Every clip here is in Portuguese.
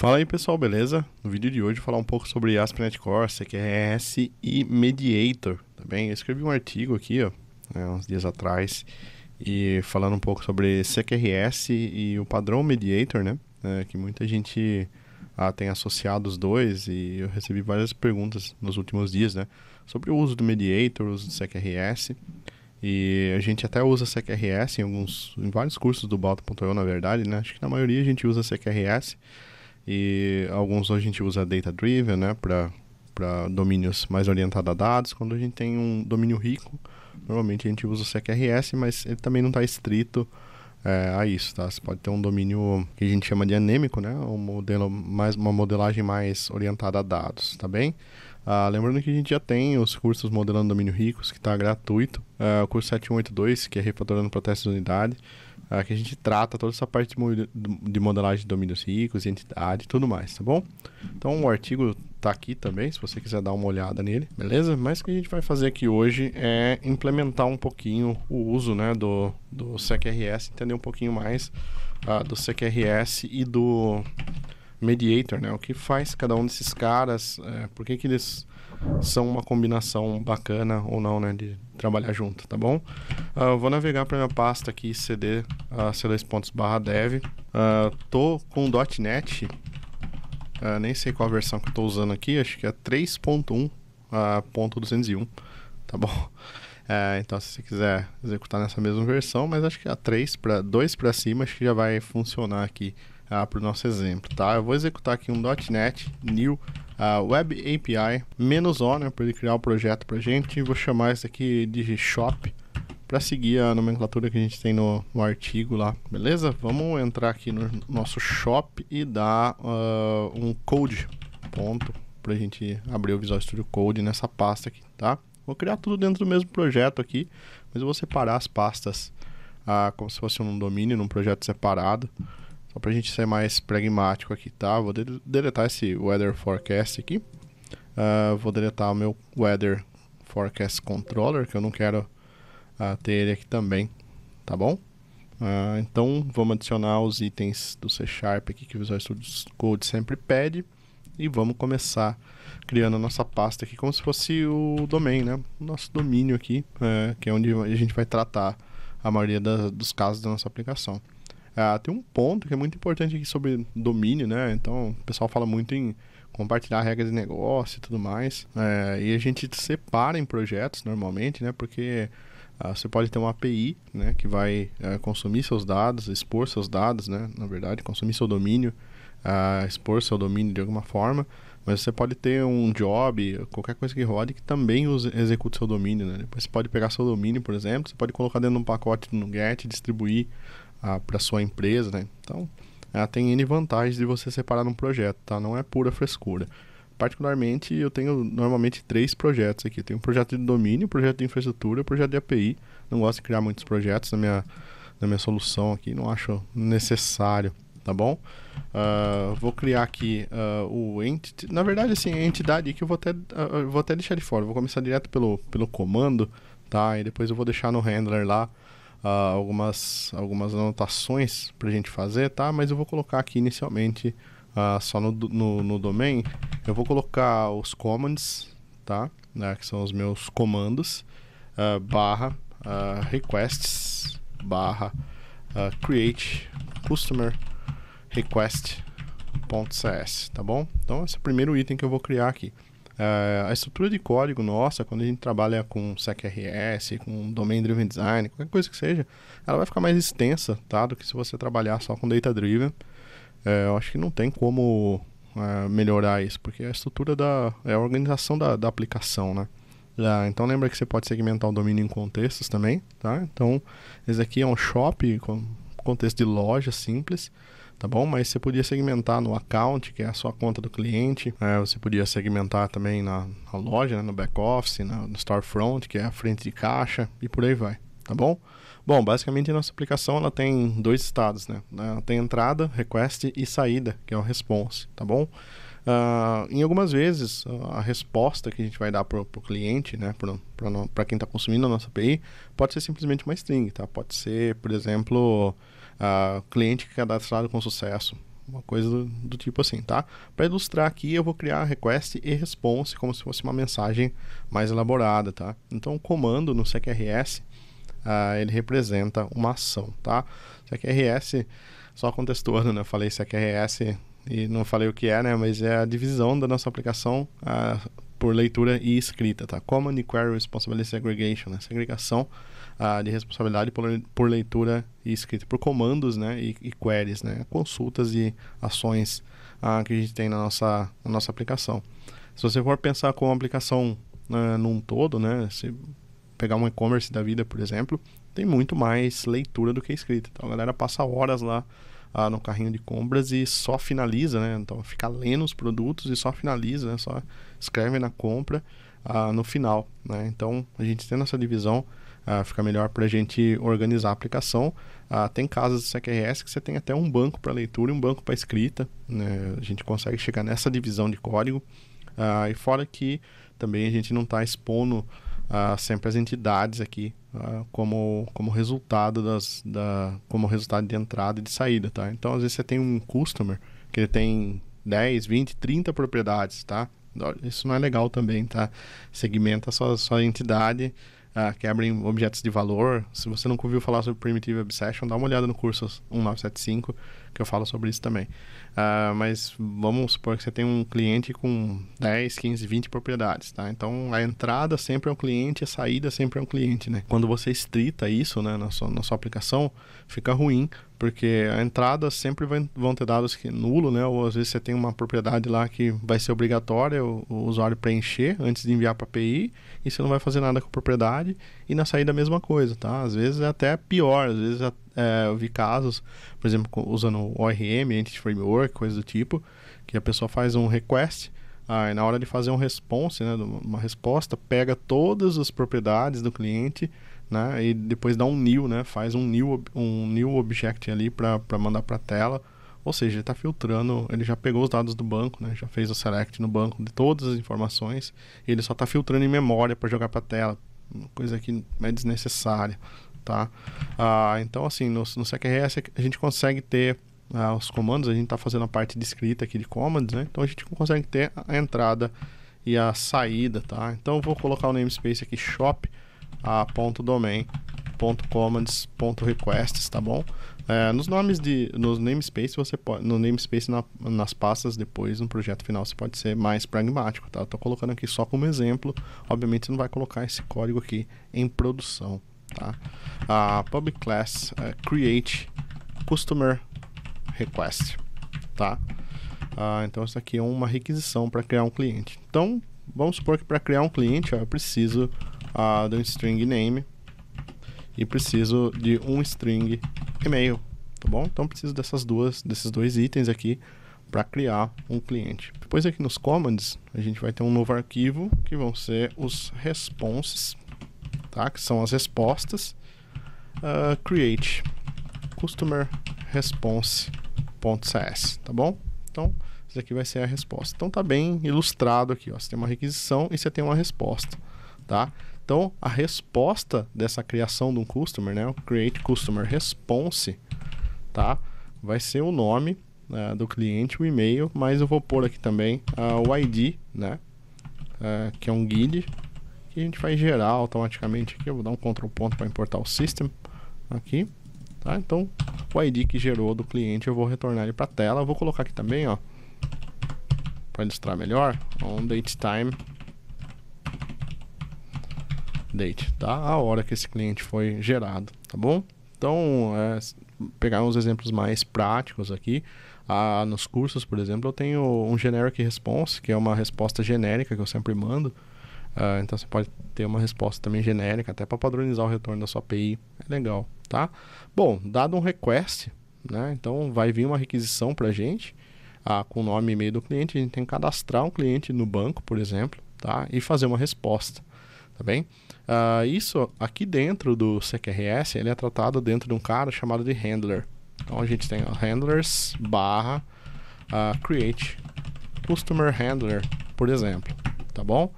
Fala aí pessoal, beleza? No vídeo de hoje eu vou falar um pouco sobre ASP.NET Core, CQRS e Mediator, tá bem? Eu escrevi um artigo aqui, ó, uns dias atrás, e falando um pouco sobre CQRS e o padrão Mediator, né? Que muita gente tem associado os dois, e eu recebi várias perguntas nos últimos dias, né? Sobre o uso do Mediator, o uso do CQRS. E a gente até usa CQRS em vários cursos do Balta.io, na verdade, né? Acho que na maioria a gente usa CQRS. E alguns a gente usa Data Driven, né, para domínios mais orientados a dados. Quando a gente tem um domínio rico, normalmente a gente usa o CQRS, mas ele também não está estrito a isso, tá? Você pode ter um domínio que a gente chama de anêmico, né, uma modelagem mais orientada a dados, tá bem? Lembrando que a gente já tem os cursos Modelando Domínio Ricos, que está gratuito. O curso 7182, que é Refatorando Protestos de Unidade, que a gente trata toda essa parte de modelagem de domínios ricos, entidade e tudo mais, tá bom? Então o artigo tá aqui também, se você quiser dar uma olhada nele, beleza? Mas o que a gente vai fazer aqui hoje é implementar um pouquinho o uso, né, do CQRS, entender um pouquinho mais do CQRS e do Mediator, né? O que faz cada um desses caras, por que eles são uma combinação bacana ou não, né, de trabalhar junto, tá bom? Eu vou navegar para minha pasta aqui, cd, c2.dev. Tô com .NET, nem sei qual a versão que eu tô usando aqui, acho que é 3.1.201, tá bom? Então se você quiser executar nessa mesma versão, mas acho que a 2 para cima, acho que já vai funcionar aqui para o nosso exemplo, tá? Eu vou executar aqui um .NET New Web API -O, né, para ele criar o projeto pra gente, e vou chamar isso aqui de shop para seguir a nomenclatura que a gente tem no artigo lá, beleza? Vamos entrar aqui no nosso shop e dar um code ponto pra gente abrir o Visual Studio Code nessa pasta aqui, tá? Vou criar tudo dentro do mesmo projeto aqui, mas eu vou separar as pastas como se fosse um domínio, num projeto separado, só pra gente ser mais pragmático aqui, tá? Vou deletar esse Weather Forecast aqui. Vou deletar o meu Weather Forecast Controller, que eu não quero ter ele aqui também, tá bom? Então vamos adicionar os itens do C# aqui que o Visual Studio Code sempre pede, e vamos começar criando a nossa pasta aqui como se fosse o domain, né? O nosso domínio aqui, que é onde a gente vai tratar a maioria dos casos da nossa aplicação. Tem um ponto que é muito importante aqui sobre domínio, né? Então o pessoal fala muito em compartilhar regras de negócio e tudo mais, e a gente separa em projetos normalmente, né? Porque você pode ter uma API, né, que vai consumir seus dados, expor seus dados, né? Na verdade, consumir seu domínio, expor seu domínio de alguma forma, mas você pode ter um job, qualquer coisa que rode, que também execute seu domínio, né? Depois você pode pegar seu domínio, por exemplo, você pode colocar dentro de um pacote no NuGet, distribuir para sua empresa, né? Então, tem N vantagens de você separar num projeto, tá? Não é pura frescura. Particularmente, eu tenho normalmente 3 projetos aqui. Eu tenho um projeto de domínio, projeto de infraestrutura, projeto de API. Não gosto de criar muitos projetos na minha solução aqui, não acho necessário, tá bom? Vou criar aqui o entity. Na verdade, assim, a entidade aqui eu vou até deixar de fora. Eu vou começar direto pelo comando, tá? E depois eu vou deixar no handler lá algumas anotações pra gente fazer, tá? Mas eu vou colocar aqui inicialmente só no domain. Eu vou colocar os commands, tá? Que são os meus comandos, barra requests, barra create customer request.cs, tá bom? Então esse é o primeiro item que eu vou criar aqui. A estrutura de código nossa, quando a gente trabalha com CQRS, com Domain Driven Design, qualquer coisa que seja, ela vai ficar mais extensa, tá? Do que se você trabalhar só com Data Driven. Eu acho que não tem como melhorar isso, porque a estrutura é a organização da aplicação, né? Então lembra que você pode segmentar o domínio em contextos também, tá? Então esse aqui é um shop com contexto de loja simples, tá bom? Mas você podia segmentar no account, que é a sua conta do cliente. Você podia segmentar também na loja, né? No back office, no storefront, que é a frente de caixa, e por aí vai, tá bom? Bom, basicamente a nossa aplicação ela tem 2 estados, né? Ela tem entrada, request, e saída, que é o response, tá bom? Em algumas vezes, a resposta que a gente vai dar para o cliente, né, para quem está consumindo a nossa API, pode ser simplesmente uma string, tá? Pode ser, por exemplo, cliente cadastrado com sucesso, uma coisa do tipo assim, tá? Para ilustrar aqui, eu vou criar request e response como se fosse uma mensagem mais elaborada, tá? Então, o comando no CQRS, ele representa uma ação, tá? CQRS, só contextuando, né? Eu falei CQRS e não falei o que é, né? Mas é a divisão da nossa aplicação por leitura e escrita, tá? Command Query Responsibility Segregation, né? Segregação de responsabilidade por leitura e escrita, por comandos, né? E queries, né? Consultas e ações que a gente tem na nossa aplicação. Se você for pensar com a aplicação num todo, né? Se pegar um e-commerce da vida, por exemplo, tem muito mais leitura do que escrita. Então a galera passa horas lá no carrinho de compras e só finaliza, né? Então fica lendo os produtos e só finaliza, né? Só escreve na compra no final, né? Então a gente tendo essa divisão fica melhor para a gente organizar a aplicação. Tem casos do CQRS que você tem até um banco para leitura e um banco para escrita, né? A gente consegue chegar nessa divisão de código. E fora que também a gente não está expondo sempre as entidades aqui como resultado como resultado de entrada e de saída, tá? Então, às vezes você tem um customer que ele tem 10, 20, 30 propriedades, tá? Isso não é legal também, tá? Segmenta sua entidade, quebra em objetos de valor. Se você nunca ouviu falar sobre Primitive Obsession, dá uma olhada no curso 1975, que eu falo sobre isso também. Mas vamos supor que você tem um cliente com 10, 15, 20 propriedades, tá? Então, a entrada sempre é um cliente, a saída sempre é um cliente, né? Quando você estrita isso, né, na sua aplicação, fica ruim, porque a entrada sempre vão ter dados que nulo, né? Ou às vezes você tem uma propriedade lá que vai ser obrigatória o usuário preencher antes de enviar para a API, e você não vai fazer nada com a propriedade, e na saída a mesma coisa, tá? Às vezes é até pior, às vezes eu vi casos, por exemplo, usando o ORM, Entity Framework, coisa do tipo, que a pessoa faz um request, e na hora de fazer um response, né, uma resposta, pega todas as propriedades do cliente, né, e depois dá um new, né, faz um new object ali para mandar para a tela. Ou seja, ele está filtrando, ele já pegou os dados do banco, né, já fez o select no banco de todas as informações, e ele só está filtrando em memória para jogar para a tela, uma coisa que é desnecessária, tá? Então, assim, no CQRS a gente consegue ter os comandos, a gente está fazendo a parte de escrita aqui de commands, né? Então a gente consegue ter a entrada e a saída, tá? Então eu vou colocar o namespace aqui, shop.domain.commands.requests, tá bom? Nos namespace você pode, no namespace nas pastas depois no projeto final você pode ser mais pragmático, tá? Eu tô colocando aqui só como exemplo, obviamente você não vai colocar esse código aqui em produção, tá? Public class create customer request, tá? Então isso aqui é uma requisição para criar um cliente. Então vamos supor que para criar um cliente eu preciso de um string name e preciso de um string e-mail, tá bom? Então preciso desses dois itens aqui para criar um cliente. Depois aqui nos commands a gente vai ter um novo arquivo que vão ser os responses, tá? Que são as respostas. Create customer response.cs, tá bom? Então isso aqui vai ser a resposta. Então tá bem ilustrado aqui, ó. Você tem uma requisição e você tem uma resposta, tá? Então, a resposta dessa criação de um customer, né, o create customer response, tá, vai ser o nome do cliente, o e-mail, mas eu vou pôr aqui também o ID, né, que é um guide, que a gente vai gerar automaticamente aqui. Eu vou dar um Ctrl ponto para importar o system aqui, tá? Então, o ID que gerou do cliente eu vou retornar ele para a tela. Eu vou colocar aqui também, ó, para ilustrar melhor, on date time date, tá? A hora que esse cliente foi gerado, tá bom? Então, pegar uns exemplos mais práticos aqui. Nos cursos, por exemplo, eu tenho um generic response, que é uma resposta genérica que eu sempre mando. Então você pode ter uma resposta também genérica, até para padronizar o retorno da sua API. É legal, tá? Bom, dado um request, né? Então vai vir uma requisição para a gente, com o nome e e-mail do cliente. A gente tem que cadastrar um cliente no banco, por exemplo, tá? E fazer uma resposta, tá bem? Isso aqui dentro do CQRS, ele é tratado dentro de um cara chamado de handler. Então a gente tem handlers / create customer handler, por exemplo, tá bom?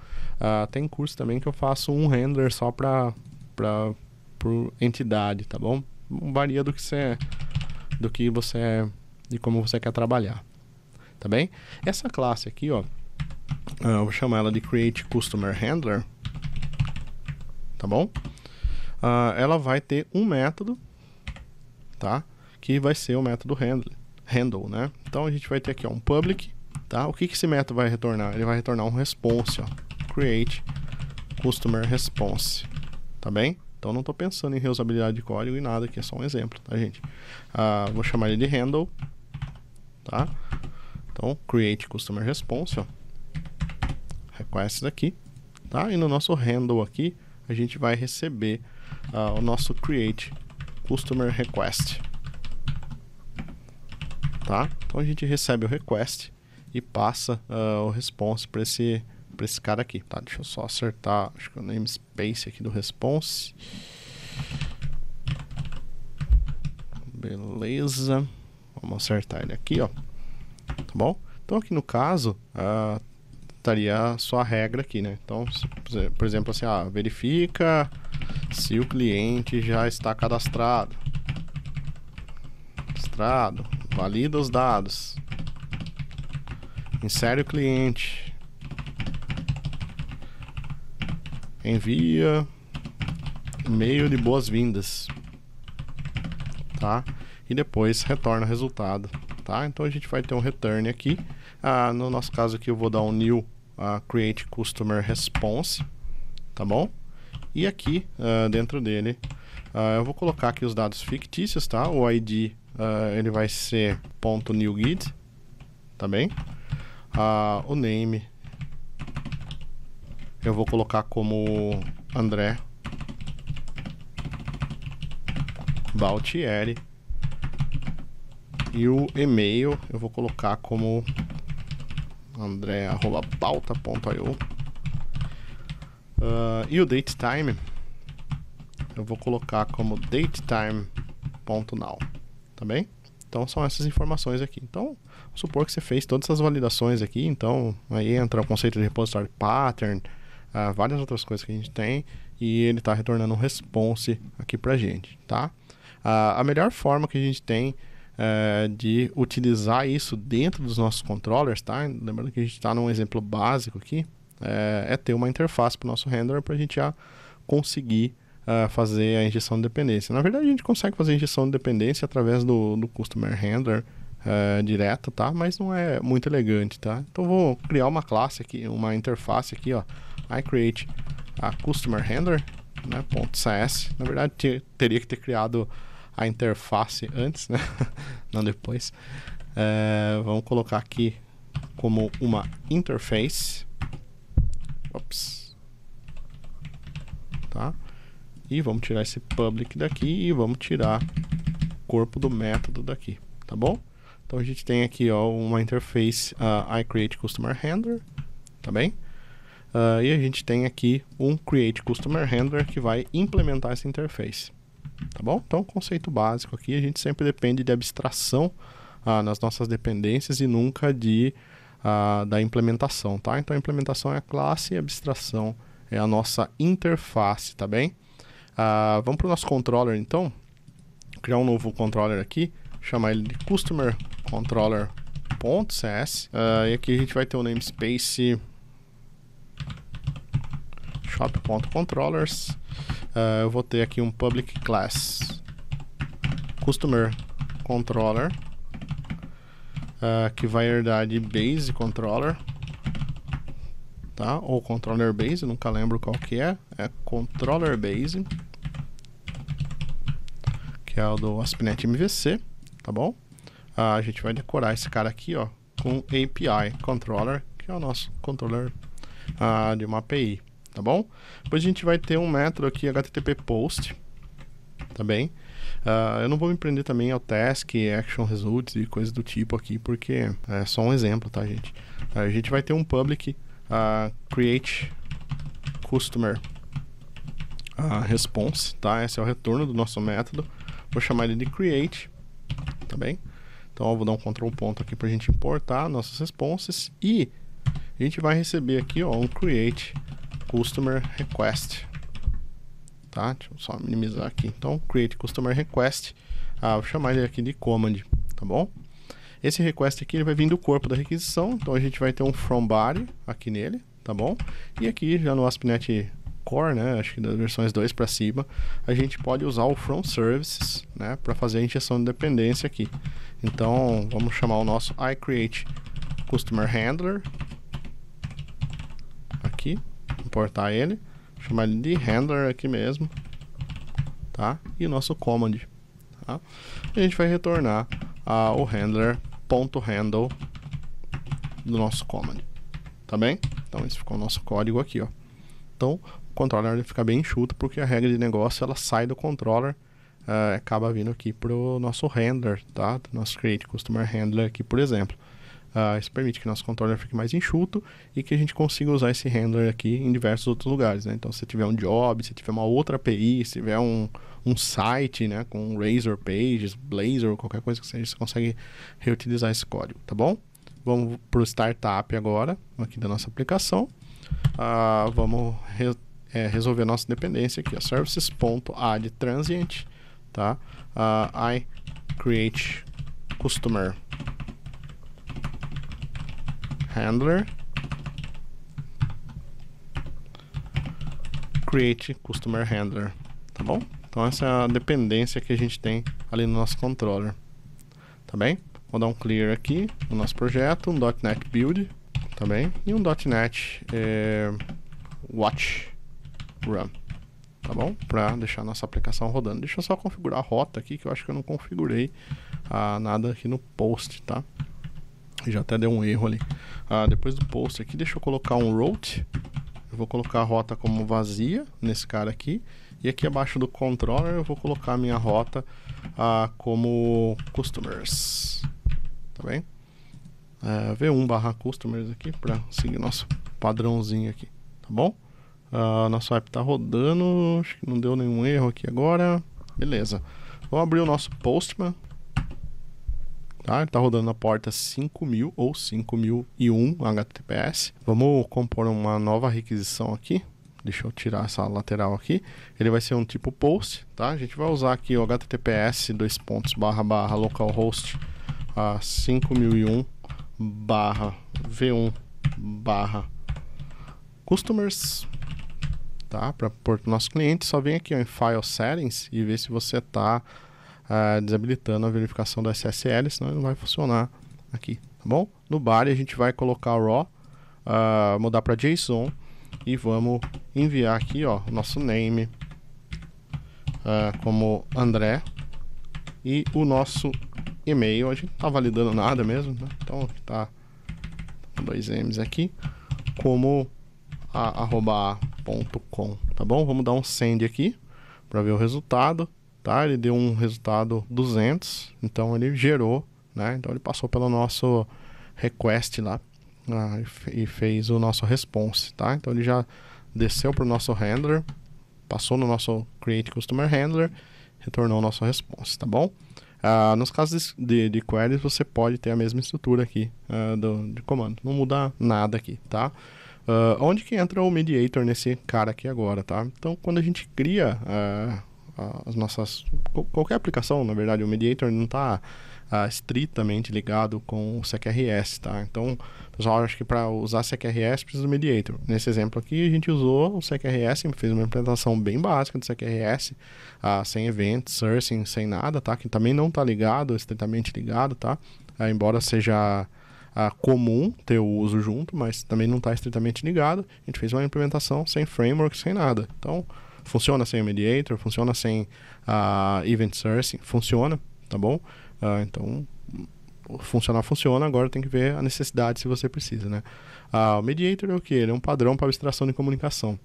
Tem curso também que eu faço um handler só por entidade, tá bom? Varia do que você de como você quer trabalhar, tá bem? Essa classe aqui, ó, eu vou chamar ela de Create Customer Handler, tá bom? Ela vai ter um método, tá? Que vai ser o método handle, né? Então a gente vai ter aqui, ó, um public, tá? O que esse método vai retornar? Ele vai retornar um response, ó, Create Customer Response, tá bem? Então não estou pensando em reusabilidade de código e nada, aqui é só um exemplo, tá, gente? Vou chamar ele de handle, tá? Então, create customer response, ó, request aqui, tá? E no nosso handle aqui, a gente vai receber o nosso create customer request, tá? Então a gente recebe o request e passa o response para esse cara aqui, tá? Deixa eu só acertar, acho que o namespace aqui do response. Beleza. Vamos acertar ele aqui, ó. Tá bom? Então aqui no caso, estaria só a regra aqui, né? Então, por exemplo, assim, verifica se o cliente já está cadastrado. Valida os dados. Insere o cliente. Envia e-mail de boas-vindas, tá? E depois retorna o resultado, tá? Então a gente vai ter um return aqui. No nosso caso aqui eu vou dar um new create customer response, tá bom? E aqui dentro dele eu vou colocar aqui os dados fictícios, tá? O ID ele vai ser .newGuide, tá bem? O name eu vou colocar como André Baltieri. E o e-mail eu vou colocar como andré@pauta.io. E o datetime eu vou colocar como datetime.now, tá bem? Então são essas informações aqui. Então, vamos supor que você fez todas essas validações aqui, então aí entra o conceito de repository pattern, várias outras coisas que a gente tem, e ele está retornando um response aqui pra gente, tá? A melhor forma que a gente tem de utilizar isso dentro dos nossos controllers, tá? Lembrando que a gente está num exemplo básico aqui, é ter uma interface para o nosso handler para a gente já conseguir fazer a injeção de dependência. Na verdade, a gente consegue fazer a injeção de dependência através do Customer Handler direto, tá? Mas não é muito elegante, tá? Então, eu vou criar uma classe aqui, uma interface aqui, ó. I create a Customer Handler, né? .cs. Na verdade, teria que ter criado a interface antes, né? Não depois. Vamos colocar aqui como uma interface. Ops. Tá? E vamos tirar esse public daqui e vamos tirar o corpo do método daqui, tá bom? Então a gente tem aqui, ó, uma interface I create customer handler, tá bem? E a gente tem aqui um create customer handler que vai implementar essa interface, tá bom? Então, conceito básico aqui, a gente sempre depende de abstração nas nossas dependências e nunca da implementação, tá? Então, a implementação é a classe e a abstração é a nossa interface, tá bem? Vamos para o nosso controller, então. Criar um novo controller aqui, chamar ele de customer controller.cs, e aqui a gente vai ter o namespace shop.controllers. Eu vou ter aqui um public class customer controller, que vai herdar de base controller, tá? Ou controller base, nunca lembro qual que é controller base, que é o do ASP.NET MVC, tá bom? A gente vai decorar esse cara aqui, ó, com API controller, que é o nosso controller de uma API, tá bom? Depois a gente vai ter um método aqui, HTTP post, tá bem? Eu não vou me prender também ao task, action results e coisas do tipo aqui, porque é só um exemplo, tá, gente? A gente vai ter um public create customer response, tá? Esse é o retorno do nosso método. Vou chamar ele de create, tá bem? Então eu vou dar um control ponto aqui pra gente importar nossas responses e a gente vai receber aqui, ó, um create customer request, tá? Deixa eu só minimizar aqui. Então, create customer request, vou chamar ele aqui de command, tá bom? Esse request aqui ele vai vir do corpo da requisição, então a gente vai ter um from body aqui nele, tá bom? E aqui já no ASP.NET Core, né, acho que das versões 2 para cima, a gente pode usar o from services, né, para fazer a injeção de dependência aqui. Então, vamos chamar o nosso iCreateCustomerHandler aqui, importar ele, chamar ele de handler aqui mesmo, tá? E o nosso command, tá? E a gente vai retornar o handler.handle do nosso command, tá bem? Então esse ficou o nosso código aqui, ó. Então o controller ele fica bem enxuto porque a regra de negócio ela sai do controller, acaba vindo aqui pro nosso handler, tá? Do nosso create customer handler aqui, por exemplo. Isso permite que nosso controller fique mais enxuto e que a gente consiga usar esse handler aqui em diversos outros lugares, né? Então, se tiver um job, se tiver uma outra API, se tiver um site, né, com Razor Pages, Blazor, qualquer coisa que seja, você consegue reutilizar esse código, tá bom? Vamos para o startup agora, aqui da nossa aplicação. Vamos resolver a nossa dependência aqui, services.addTransient, tá? iCreate customer handler create customer handler, tá bom? Então essa é a dependência que a gente tem ali no nosso controller, tá bem? Vou dar um clear aqui no nosso projeto, um .NET Build, tá bem? E um .NET Watch Run, tá bom? Para deixar a nossa aplicação rodando. Deixa eu só configurar a rota aqui, que eu acho que eu não configurei nada aqui no post, tá? Já até deu um erro ali. Depois do post aqui, deixa eu colocar um route. Eu vou colocar a rota como vazia nesse cara aqui. E aqui abaixo do controller eu vou colocar a minha rota como customers. Tá bem? V1/customers aqui para seguir nosso padrãozinho aqui. Tá bom? Nosso app tá rodando. Acho que não deu nenhum erro aqui agora. Beleza. Vamos abrir o nosso Postman. Tá? Ele está rodando na porta 5000 ou 5001 HTTPS. Vamos compor uma nova requisição aqui. Deixa eu tirar essa lateral aqui. Ele vai ser um tipo post, tá? A gente vai usar aqui o HTTPS //localhost 5001 /v1/customers, tá? Para pôr para o nosso cliente, só vem aqui ó, em File Settings e ver se você está desabilitando a verificação do SSL, senão ele não vai funcionar aqui, tá bom? No body a gente vai colocar o raw, mudar para JSON e vamos enviar aqui, ó, o nosso name como André e o nosso e-mail. A gente não tá validando nada mesmo, né? Então tá com 2 M's aqui como @a.com, tá bom? Vamos dar um send aqui para ver o resultado. Tá? Ele deu um resultado 200, então ele gerou, né? Então ele passou pelo nosso request lá e fez o nosso response, tá? Então ele já desceu para o nosso handler, passou no nosso create customer handler, retornou o nosso response, tá bom? Nos casos de queries você pode ter a mesma estrutura aqui de comando, não muda nada aqui, tá? Onde que entra o mediator nesse cara aqui agora, tá? Então quando a gente cria as nossas, qualquer aplicação, na verdade, o mediator não está estritamente ligado com o CQRS, tá? Então, pessoal, acho que para usar CQRS precisa do mediator. Nesse exemplo aqui, a gente usou o CQRS, fez uma implementação bem básica do CQRS, sem event, sourcing, sem nada, tá? Que também não está ligado, estritamente ligado, tá? Embora seja comum ter o uso junto, mas também não está estritamente ligado. A gente fez uma implementação sem framework, sem nada. Então, funciona sem o mediator, funciona sem event sourcing, funciona, tá bom? Então, funciona, agora tem que ver a necessidade se você precisa, né? O mediator é o que? Ele é um padrão para abstração de comunicação.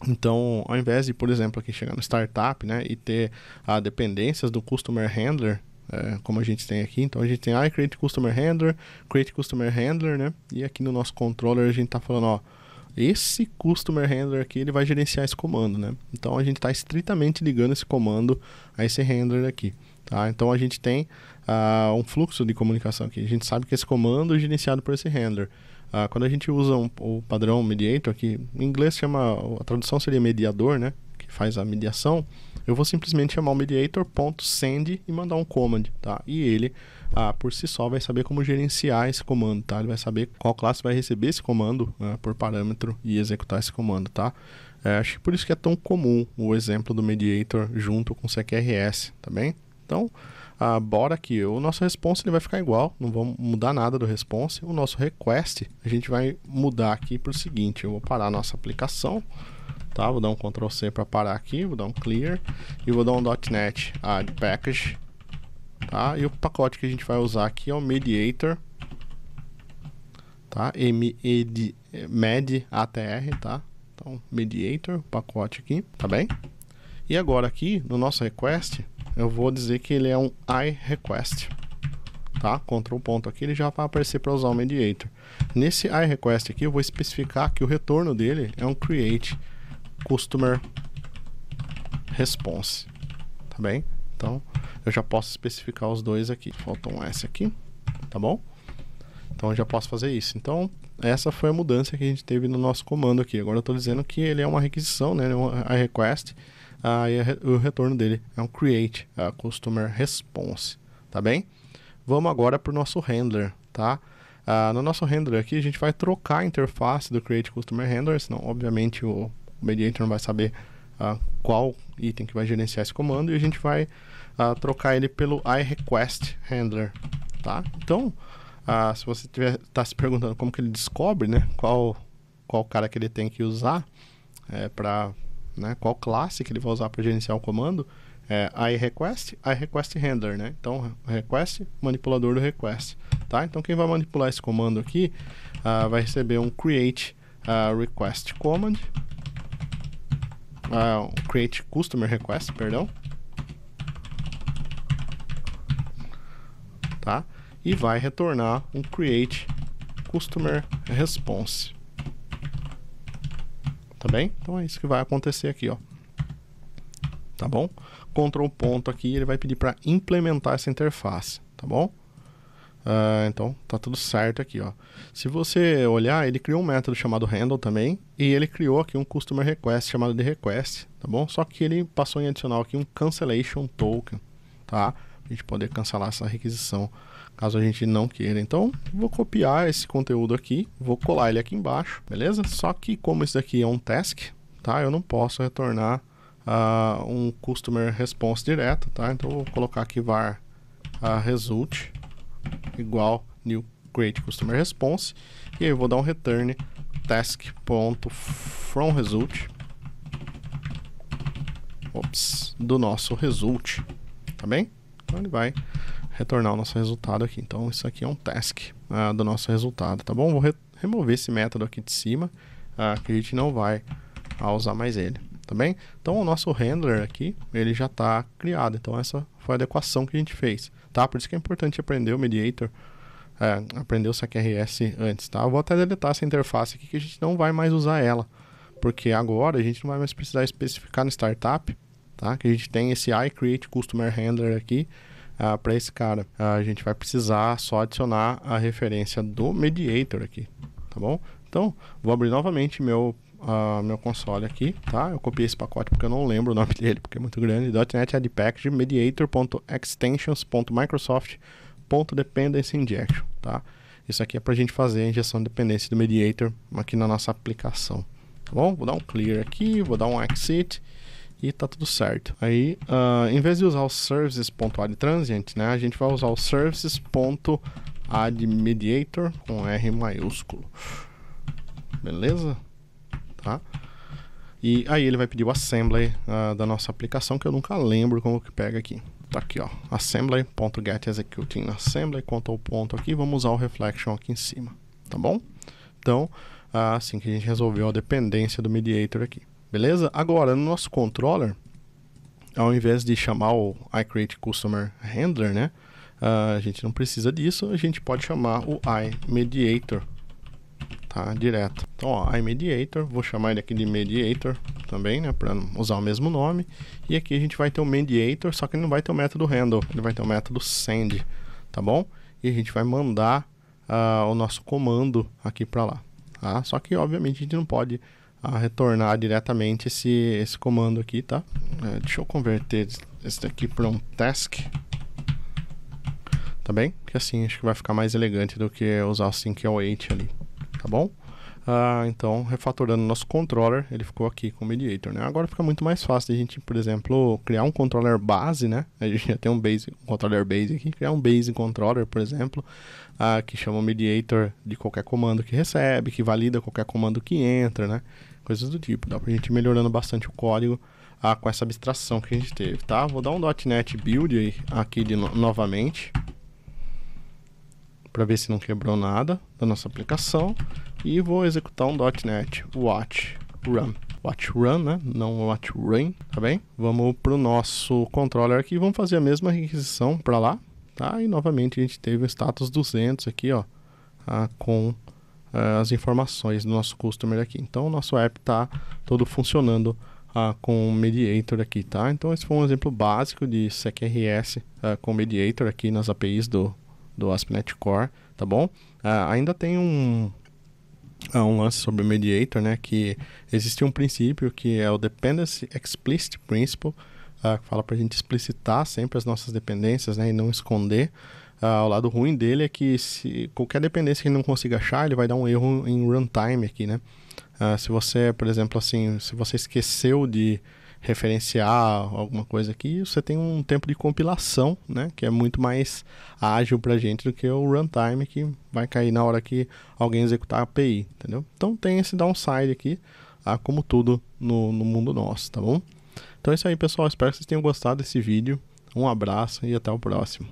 Então, ao invés de, por exemplo, aqui chegar no startup, né, e ter dependências do customer handler, como a gente tem aqui, então a gente tem create customer handler, né? E aqui no nosso controller a gente tá falando, ó, esse customer handler aqui, ele vai gerenciar esse comando, né? Então a gente está estritamente ligando esse comando a esse handler aqui, tá? Então a gente tem um fluxo de comunicação aqui. A gente sabe que esse comando é gerenciado por esse handler. Quando a gente usa o padrão mediator, que em inglês chama, a tradução seria mediador, né? que faz a mediação, eu vou simplesmente chamar o mediator.send e mandar um command, tá? E ele, por si só, vai saber como gerenciar esse comando, tá? Ele vai saber qual classe vai receber esse comando por parâmetro e executar esse comando, tá? Acho que por isso que é tão comum o exemplo do mediator junto com o CQRS, tá bem? Então, bora aqui. O nosso response ele vai ficar igual, não vamos mudar nada do response. O nosso request, a gente vai mudar aqui para o seguinte, eu vou parar a nossa aplicação, tá? Vou dar um Ctrl C para parar aqui, vou dar um clear e vou dar um .NET add package, tá? E o pacote que a gente vai usar aqui é o mediator, tá? MED-ATR, tá? Então, mediator, pacote aqui, tá bem? E agora aqui, no nosso request, eu vou dizer que ele é um iRequest, tá? Ctrl ponto aqui, ele já vai aparecer para usar o mediator. Nesse iRequest aqui, eu vou especificar que o retorno dele é um create customer response, tá bem? Então, eu já posso especificar os dois aqui. Falta um S aqui, tá bom? Então, eu já posso fazer isso. Então, essa foi a mudança que a gente teve no nosso comando aqui. Agora eu estou dizendo que ele é uma requisição, né? Um iRequest. E o retorno dele é um create customer response, tá bem? Vamos agora para o nosso handler, tá? No nosso handler aqui a gente vai trocar a interface do create customer handler, senão obviamente o mediator não vai saber qual item que vai gerenciar esse comando, e a gente vai trocar ele pelo iRequest handler, tá? Então, se você está se perguntando como que ele descobre, né, qual cara que ele tem que usar para, né, qual classe que ele vai usar para gerenciar o comando, iRequest handler, né? Então, request, manipulador do request, tá? Então, quem vai manipular esse comando aqui vai receber um create request command, create customer request, perdão, tá? E vai retornar um create customer response, tá bem? Então é isso que vai acontecer aqui, ó. Tá bom? Ctrl ponto aqui, ele vai pedir para implementar essa interface, tá bom? Então tá tudo certo aqui, ó. Se você olhar, ele criou um método chamado handle também, e ele criou aqui um customer request chamado de request, tá bom? Só que ele passou em adicional aqui um cancellation token, tá? Pra gente poder cancelar essa requisição, caso a gente não queira. Então, vou copiar esse conteúdo aqui, vou colar ele aqui embaixo, beleza? Só que como isso daqui é um task, tá? Eu não posso retornar um customer response direto, tá? Então, eu vou colocar aqui var result igual new create customer response, e aí eu vou dar um return task.fromResult do nosso result, tá bem? Então ele vai retornar o nosso resultado aqui. Então isso aqui é um task do nosso resultado, tá bom? Vou remover esse método aqui de cima, que a gente não vai usar mais ele, tá bem? Então o nosso handler aqui, ele já está criado. Então essa foi a adequação que a gente fez, tá? Por isso que é importante aprender o mediator, aprender o CQRS antes, tá? Eu vou até deletar essa interface aqui, que a gente não vai mais usar ela, porque agora a gente não vai mais precisar especificar no startup, tá? Que a gente tem esse iCreate Customer Handler aqui para esse cara. A gente vai precisar só adicionar a referência do mediator aqui, tá bom? Então, vou abrir novamente meu console aqui, tá? Eu copiei esse pacote porque eu não lembro o nome dele, porque é muito grande. .NET Add Package mediator.extensions.microsoft.dependency injection, tá? Isso aqui é para a gente fazer a injeção de dependência do mediator aqui na nossa aplicação, tá bom? Vou dar um clear aqui, vou dar um exit e tá tudo certo. Aí, em vez de usar o services.addTransient, né, a gente vai usar o services.addMediator com R maiúsculo, beleza? Tá? E aí ele vai pedir o assembly da nossa aplicação, que eu nunca lembro como que pega aqui. Tá aqui, ó, assembly.getExecuting assembly, Ctrl ponto aqui, vamos usar o reflection aqui em cima, tá bom? Então, assim que a gente resolveu a dependência do mediator aqui, beleza? Agora, no nosso controller, ao invés de chamar o iCreateCustomerHandler, né, a gente não precisa disso, a gente pode chamar o iMediator, tá, direto. Então, ó, iMediator, vou chamar ele aqui de Mediator também, né, para usar o mesmo nome. E aqui a gente vai ter o Mediator, só que ele não vai ter o método handle, ele vai ter o método send, tá bom? E a gente vai mandar o nosso comando aqui para lá, tá? Só que, obviamente, a gente não pode a retornar diretamente esse comando aqui, tá? Deixa eu converter esse daqui para um task, tá bem? Porque assim acho que vai ficar mais elegante do que usar o sync await ali, tá bom? Então, refatorando nosso controller, ele ficou aqui com o mediator, né? Agora fica muito mais fácil a gente, por exemplo, criar um controller base, né? A gente já tem um controller base aqui, criar um base controller, por exemplo, que chama o mediator de qualquer comando que recebe, que valida qualquer comando que entra, né? Coisas do tipo. Dá pra gente ir melhorando bastante o código com essa abstração que a gente teve, tá? Vou dar um .NET Build aí, aqui novamente, para ver se não quebrou nada da nossa aplicação, e vou executar um .NET Watch Run, né? Não Watch Run, tá bem? Vamos pro nosso controller aqui, vamos fazer a mesma requisição para lá, tá? E novamente a gente teve o status 200 aqui, ó, com as informações do nosso customer aqui. Então o nosso app tá todo funcionando com o Mediator aqui, tá? Então esse foi um exemplo básico de SecRS com Mediator aqui nas APIs do ASP.NET Core, tá bom? Ainda tem um lance sobre o Mediator, né? Que existe um princípio que é o Dependency Explicit Principle, que fala pra gente explicitar sempre as nossas dependências, né? E não esconder. O lado ruim dele é que se qualquer dependência que ele não consiga achar, ele vai dar um erro em runtime aqui, né? Se você, por exemplo, assim, se você esqueceu de referenciar alguma coisa aqui, você tem um tempo de compilação, né, que é muito mais ágil pra gente do que o runtime, que vai cair na hora que alguém executar a API, entendeu? Então tem esse downside aqui, como tudo no mundo nosso, tá bom? Então é isso aí, pessoal, espero que vocês tenham gostado desse vídeo, um abraço e até o próximo.